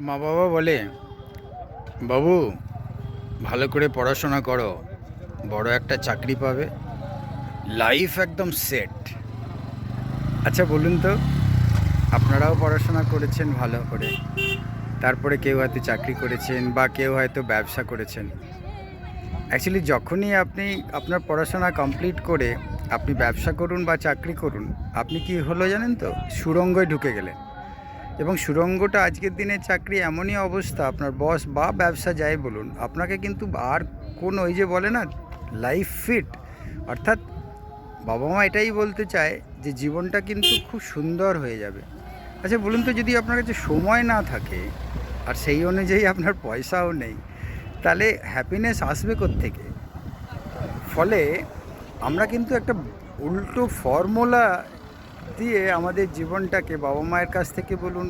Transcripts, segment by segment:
মা বাবা বলে, বাবু ভালো করে পড়াশোনা করো, বড় একটা চাকরি পাবে, লাইফ একদম সেট। আচ্ছা বলুন তো, আপনারাও পড়াশোনা করেছেন ভালো করে, তারপরে কেউ হয়তো চাকরি করেছেন বা কেউ হয়তো ব্যবসা করেছেন। অ্যাকচুয়ালি যখনই আপনি আপনার পড়াশোনা কমপ্লিট করে আপনি ব্যবসা করুন বা চাকরি করুন, আপনি কি হলো জানেন তো, সুড়ঙ্গয় ঢুকে গেলেন। এবং সুড়ঙ্গটা আজকের দিনে চাকরি এমনই অবস্থা, আপনার বস বা ব্যবসা যাই বলুন, আপনাকে কিন্তু আর কোন ওই যে বলে না লাইফ ফিট, অর্থাৎ বাবা মা এটাই বলতে চায় যে জীবনটা কিন্তু খুব সুন্দর হয়ে যাবে। আচ্ছা বলুন তো, যদি আপনার কাছে সময় না থাকে আর সেই অনুযায়ী আপনার পয়সাও নেই, তাহলে হ্যাপিনেস আসবে কোত্থেকে? ফলে আমরা কিন্তু একটা উল্টো ফর্মুলা দিয়ে আমাদের জীবনটাকে, বাবা মায়ের কাছ থেকে বলুন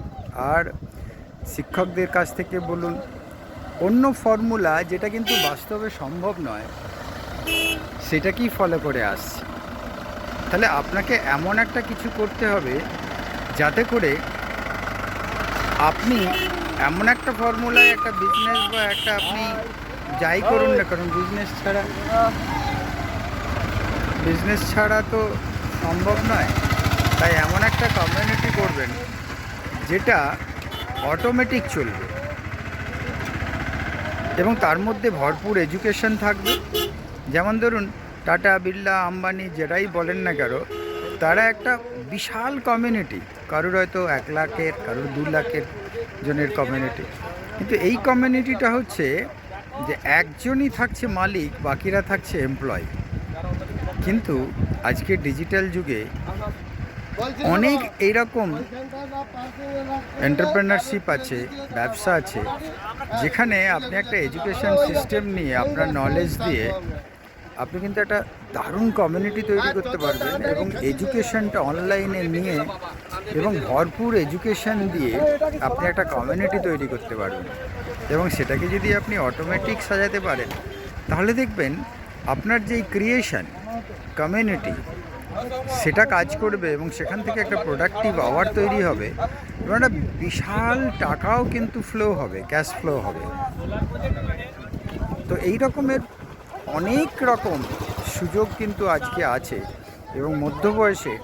আর শিক্ষকদের কাছ থেকে বলুন, অন্য ফর্মুলা যেটা কিন্তু বাস্তবে সম্ভব নয়, সেটাকেই ফলো করে আসছি। তাহলে আপনাকে এমন একটা কিছু করতে হবে যাতে করে আপনি এমন একটা ফর্মুলায় একটা বিজনেস বা একটা আপনি যাই করুন না, কারণ বিজনেস ছাড়া তো সম্ভব নয়। তাই এমন একটা কমিউনিটি করবেন যেটা অটোমেটিক চলবে এবং তার মধ্যে ভরপুর এডুকেশন থাকবে। যেমন ধরুন টাটা, বিড়লা, আম্বানি যারাই বলেন না কেন, তারা একটা বিশাল কমিউনিটি, কারোর হয়তো 1 লাখের, কারোর 2 লাখের জনের কমিউনিটি। কিন্তু এই কমিউনিটিটা হচ্ছে যে একজনই থাকছে মালিক, বাকিরা থাকছে এমপ্লয়। কিন্তু আজকের ডিজিটাল যুগে অনেক এইরকম এন্টারপ্রেনারশিপ আছে, ব্যবসা আছে, যেখানে আপনি একটা এডুকেশন সিস্টেম নিয়ে আপনার নলেজ দিয়ে আপনি কিন্তু একটা দারুণ কমিউনিটি তৈরি করতে পারবেন এবং এডুকেশনটা অনলাইনে নিয়ে এবং ভরপুর এডুকেশন দিয়ে আপনি একটা কমিউনিটি তৈরি করতে পারবেন। এবং সেটাকে যদি আপনি অটোমেটিক সাজাতে পারেন, তাহলে দেখবেন আপনার যেই ক্রিয়েশন কমিউনিটি, সেটা কাজ করবে এবং সেখান থেকে একটা প্রোডাক্টিভ আওয়ার তৈরি হবে এবং একটা বিশাল টাকাও কিন্তু ফ্লো হবে, ক্যাশ ফ্লো হবে। তো এই রকমের অনেক রকম সুযোগ কিন্তু আজকে আছে। এবং মধ্য বয়সে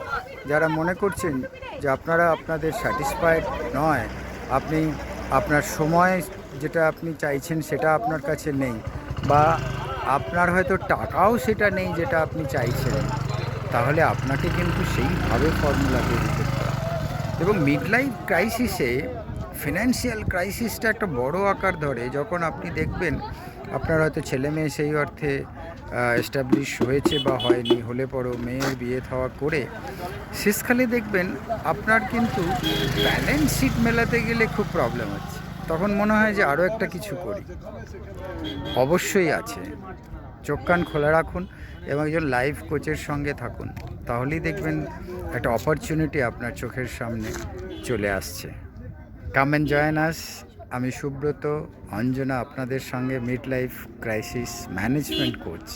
যারা মনে করছেন যে আপনারা আপনাদের স্যাটিসফাইড নয়, আপনি আপনার সময় যেটা আপনি চাইছেন সেটা আপনার কাছে নেই, বা আপনার হয়তো টাকাও সেটা নেই যেটা আপনি চাইছেন, তাহলে আপনাকে কিন্তু সেইভাবে ফর্মুলা তৈরি করতে হবে। এবং মিড লাইফ ক্রাইসিসে ফিনান্সিয়াল ক্রাইসিসটা একটা বড় আকার ধরে, যখন আপনি দেখবেন আপনার হয়তো ছেলে মেয়ে সেই অর্থে এস্টাবলিশ হয়েছে বা হয়নি, হলে পরও মেয়ের বিয়ে থাওয়া করে শেষকালে দেখবেন আপনার কিন্তু ব্যালেন্স শিট মেলাতে গেলে খুব প্রবলেম হচ্ছে। তখন মনে হয় যে আরও একটা কিছু করি। অবশ্যই আছে, চোখ কান খোলা রাখুন এবং একজন লাইফ কোচের সঙ্গে থাকুন, তাহলেই দেখবেন একটা অপরচুনিটি আপনার চোখের সামনে চলে আসছে। কাম অ্যান্ড জয়েন আস। আমি সুব্রত, অঞ্জনা আপনাদের সঙ্গে mid life crisis management coach.